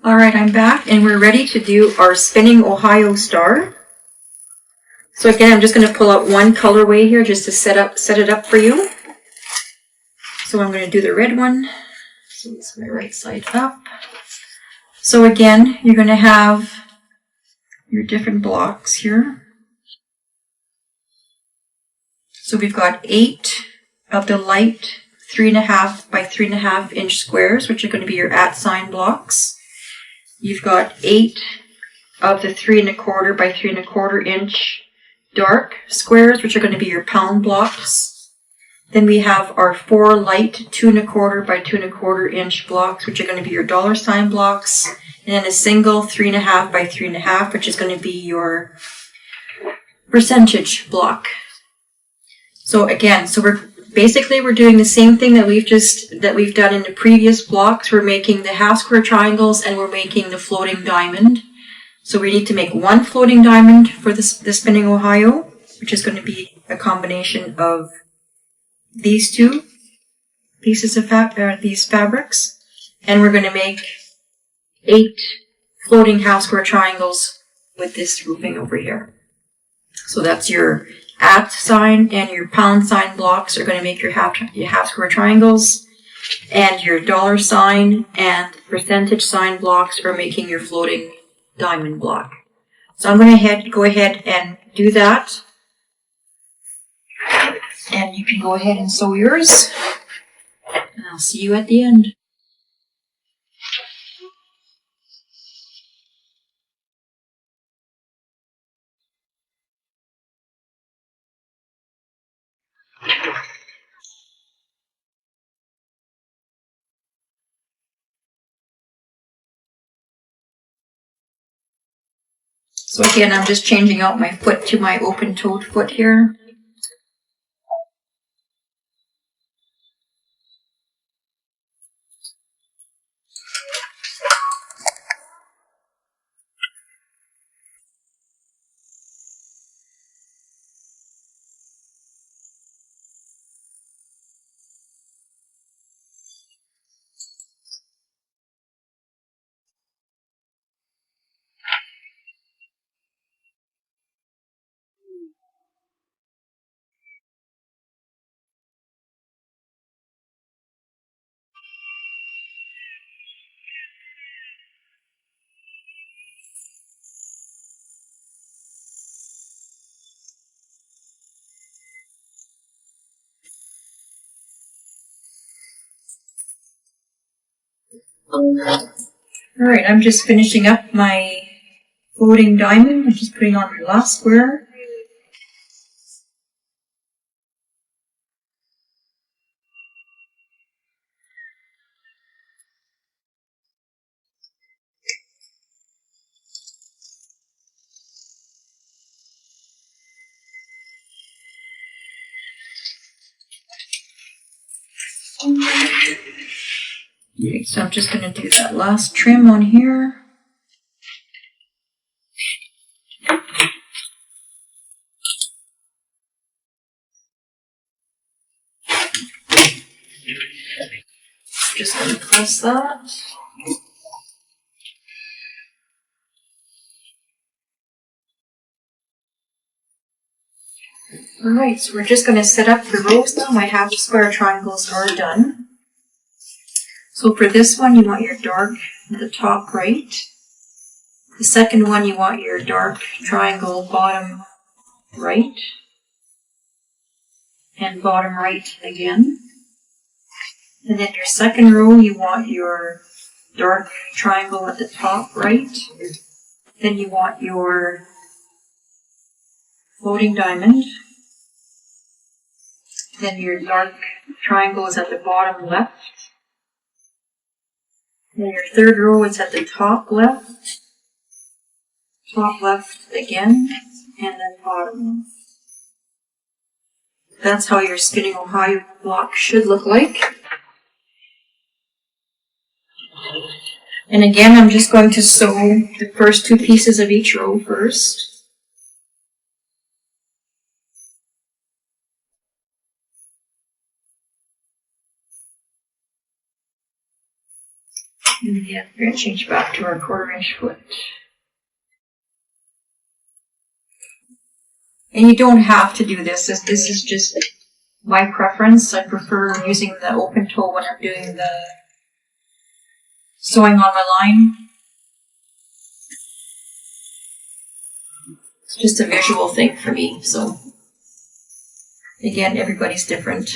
Alright, I'm back and we're ready to do our spinning Ohio star. So again, I'm just going to pull out one colorway here just to set it up for you. So I'm going to do the red one. So it's my right side up. So again, you're going to have your different blocks here. So we've got 8 of the light 3.5 by 3.5 inch squares, which are going to be your @ blocks. You've got 8 of the 3.25 by 3.25 inch dark squares, which are going to be your pound blocks. Then we have our 4 light 2.25 by 2.25 inch blocks, which are going to be your $ blocks. And then a single 3.5 by 3.5, which is going to be your percentage block. So again, we're doing the same thing that we've done in the previous blocks. We're making the half square triangles and we're making the floating diamond. So we need to make one floating diamond for the spinning Ohio, which is going to be a combination of these two pieces of these fabrics, and we're going to make 8 floating half square triangles with this grouping over here. So that's your @ and your pound sign blocks are going to make your half square triangles, and your $ and percentage sign blocks are making your floating diamond block. So I'm going to go ahead and do that, and you can go ahead and sew yours, and I'll see you at the end. So again, I'm just changing out my foot to my open-toed foot here. Alright, I'm just finishing up my floating diamond. I'm just putting on my last square. Okay, so I'm just going to do that last trim on here. Just going to press that. Alright, so we're just going to set up the rows now. My half square triangles are done. So for this one, you want your dark at the top right. The second one, you want your dark triangle bottom right. And bottom right again. And then your second row, you want your dark triangle at the top right. Then you want your floating diamond. Then your dark triangle is at the bottom left. Then your third row is at the top left again, and then bottom. That's how your spinning Ohio block should look like. And again, I'm just going to sew the first 2 pieces of each row first. And again, we're going to change back to our 1/4 inch foot. And you don't have to do this. This is just my preference. I prefer using the open toe when I'm doing the sewing on my line. It's just a visual thing for me. So again, everybody's different.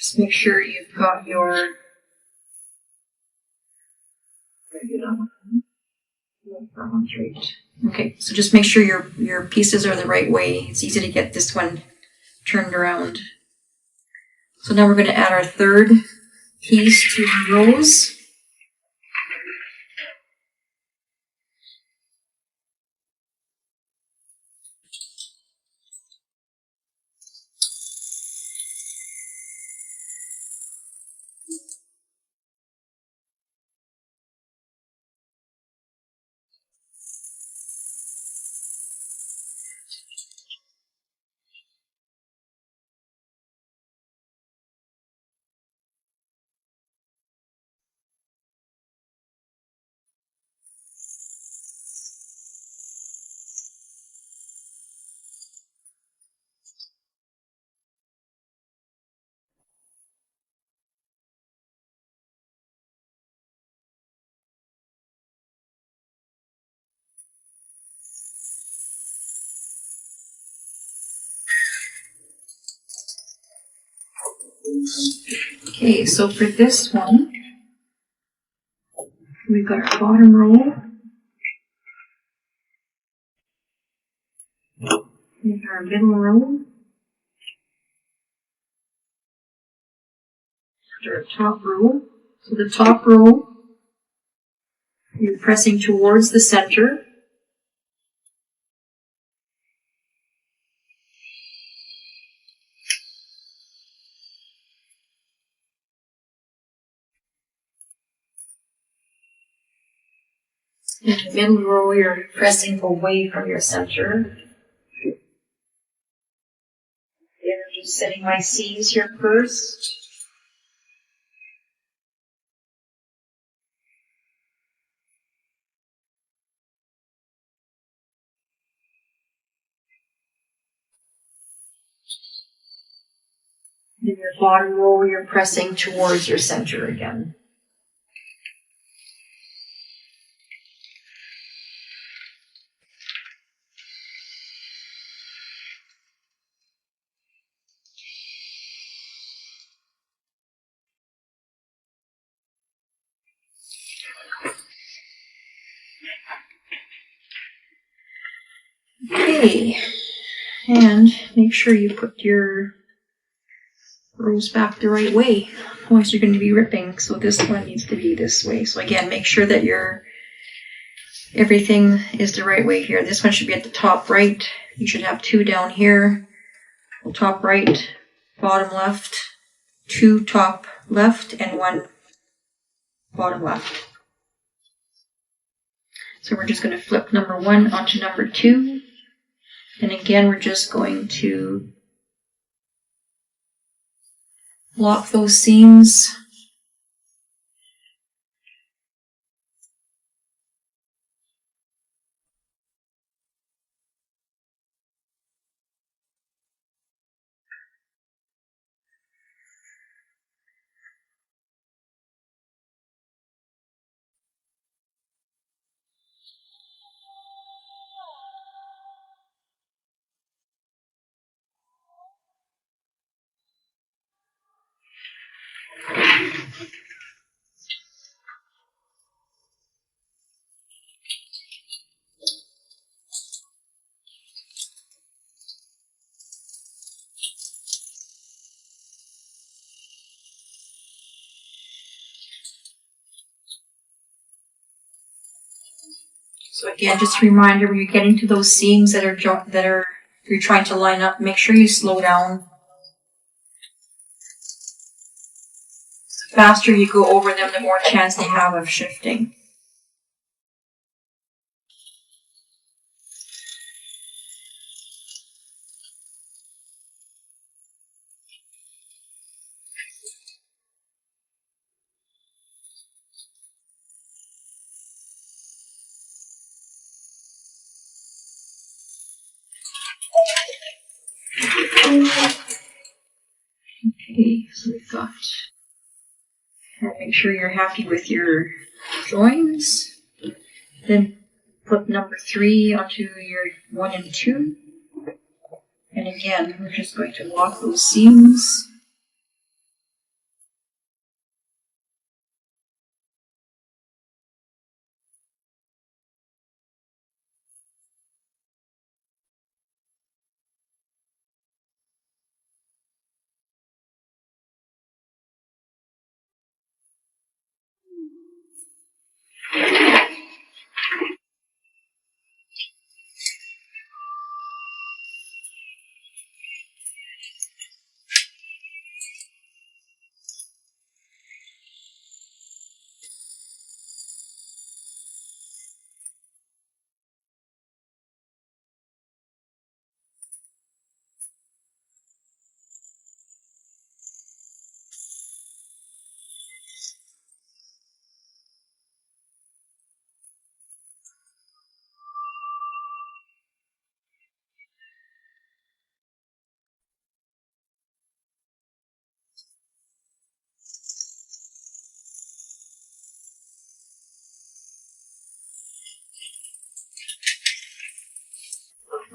Just make sure you've got your okay, so just make sure your pieces are the right way. It's easy to get this one turned around. So now we're going to add our 3rd piece to the rows. Okay, so for this one, we've got our bottom row, and our middle row, and our top row. So the top row, you're pressing towards the center. In the middle row, you're pressing away from your center. Again, I'm just setting my seams here first. In your bottom row, you're pressing towards your center again. Okay, and make sure you put your rows back the right way, otherwise you're going to be ripping. So this one needs to be this way. So again, make sure that everything is the right way here. This one should be at the top right. You should have 2 down here. Top right, bottom left, 2 top left, and 1 bottom left. So we're just going to flip number 1 onto number 2. And again, we're just going to lock those seams. So again, just a reminder, when you're getting to those seams that are you're trying to line up, make sure you slow down. The faster you go over them, the more chance they have of shifting. Okay, so we've got, make sure you're happy with your joins. Then flip number 3 onto your 1 and 2. And again, we're just going to lock those seams.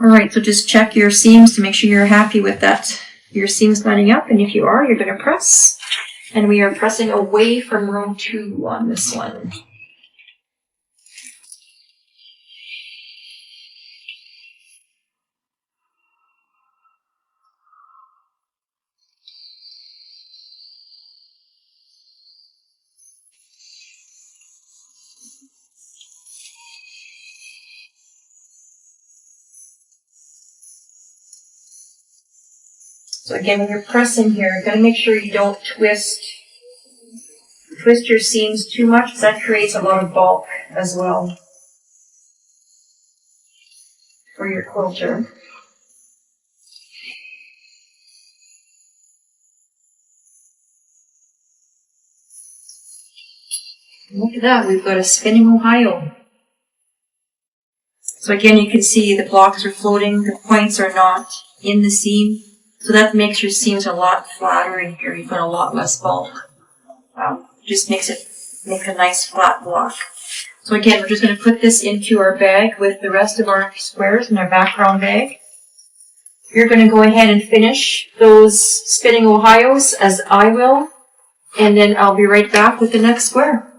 Alright, so just check your seams to make sure you're happy with that, your seams lining up, and if you are, you're going to press. And we are pressing away from row 2 on this one. So again, when you're pressing here, you've got to make sure you don't twist your seams too much, because that creates a lot of bulk as well for your quilter. Look at that, we've got a spinning Ohio. So again, you can see the blocks are floating, the points are not in the seam. So that makes your seams a lot flatter in here. You've got a lot less bulk. Just makes a nice flat block. So again, we're just going to put this into our bag with the rest of our squares in our background bag. You're going to go ahead and finish those spinning Ohios as I will, and then I'll be right back with the next square.